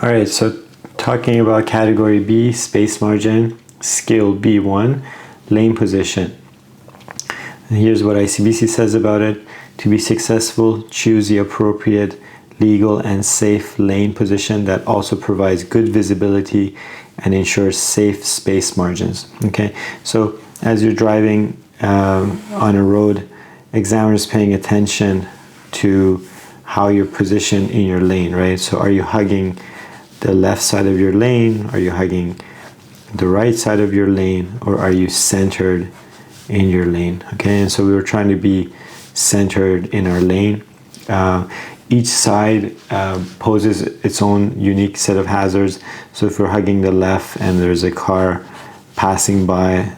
All right, so talking about category B, space margin, skill B1, lane position. And here's what ICBC says about it. To be successful, choose the appropriate, legal, and safe lane position that also provides good visibility and ensures safe space margins. Okay, so as you're driving on a road, examiners paying attention to how you're positioned in your lane, right? So are you hugging the left side of your lane? Are you hugging the right side of your lane? Or are you centered in your lane? Okay, and so we were trying to be centered in our lane. Each side poses its own unique set of hazards. So if we're hugging the left and there's a car passing by,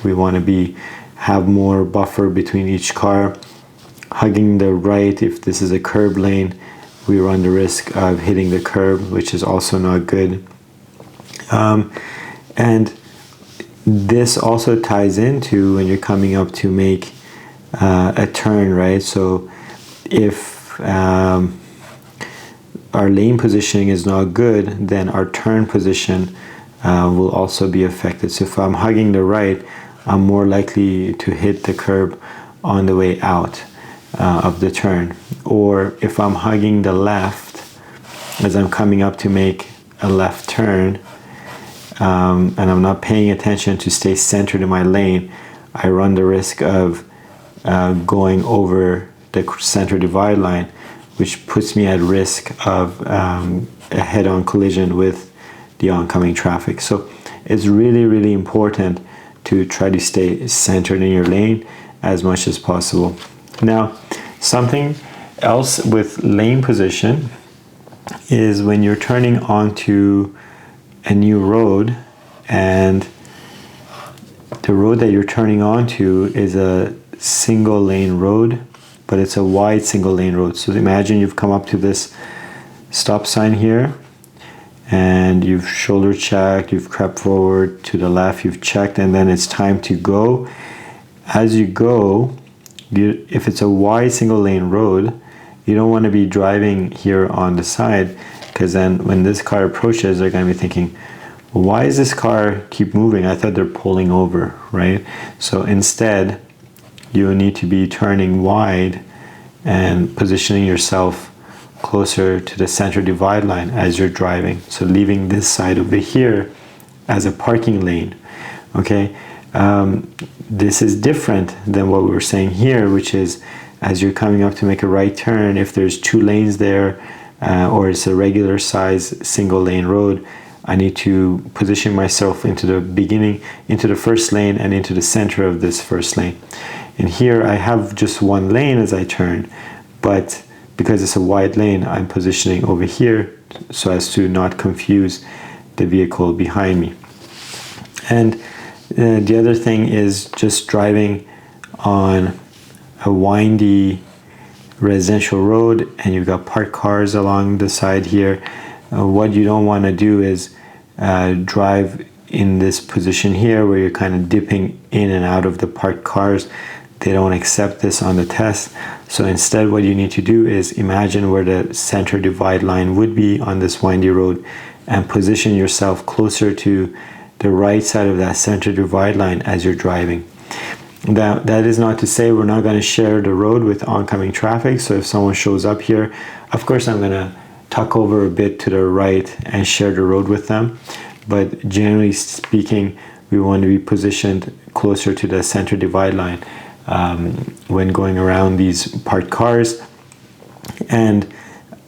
we want to have more buffer between each car. Hugging the right, if this is a curb lane, we run the risk of hitting the curb, which is also not good. And this also ties into when you're coming up to make a turn, right? So if our lane positioning is not good, then our turn position will also be affected. So if I'm hugging the right, I'm more likely to hit the curb on the way out of the turn. Or if I'm hugging the left as I'm coming up to make a left turn, and I'm not paying attention to stay centered in my lane, I run the risk of going over the center divide line, which puts me at risk of a head-on collision with the oncoming traffic. So it's really, really important to try to stay centered in your lane as much as possible. Now, something else with lane position is when you're turning onto a new road, and the road that you're turning onto is a single lane road, but it's a wide single lane road. So imagine you've come up to this stop sign here, and you've shoulder checked, you've crept forward to the left, you've checked, and then it's time to go. As you go, if it's a wide single lane road, you don't want to be driving here on the side, because then when this car approaches, they're going to be thinking, well, why is this car keep moving? I thought they're pulling over, right? So instead, you need to be turning wide and positioning yourself closer to the center divide line as you're driving. So leaving this side over here as a parking lane, okay? This is different than what we were saying here, which is as you're coming up to make a right turn, if there's two lanes there, or it's a regular size single lane road, I need to position myself into the beginning, into the first lane and into the center of this first lane. And here I have just one lane as I turn, but because it's a wide lane, I'm positioning over here so as to not confuse the vehicle behind me. And the other thing is just driving on a windy residential road and you've got parked cars along the side here. What you don't want to do is drive in this position here where you're kind of dipping in and out of the parked cars. They don't accept this on the test. So instead what you need to do is imagine where the center divide line would be on this windy road and position yourself closer to the right side of that center divide line as you're driving. That is not to say we're not going to share the road with oncoming traffic. So if someone shows up here, of course I'm going to tuck over a bit to the right and share the road with them. But generally speaking, we want to be positioned closer to the center divide line when going around these parked cars. And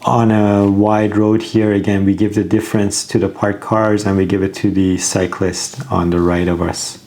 on a wide road here, again, we give the difference to the parked cars and we give it to the cyclist on the right of us.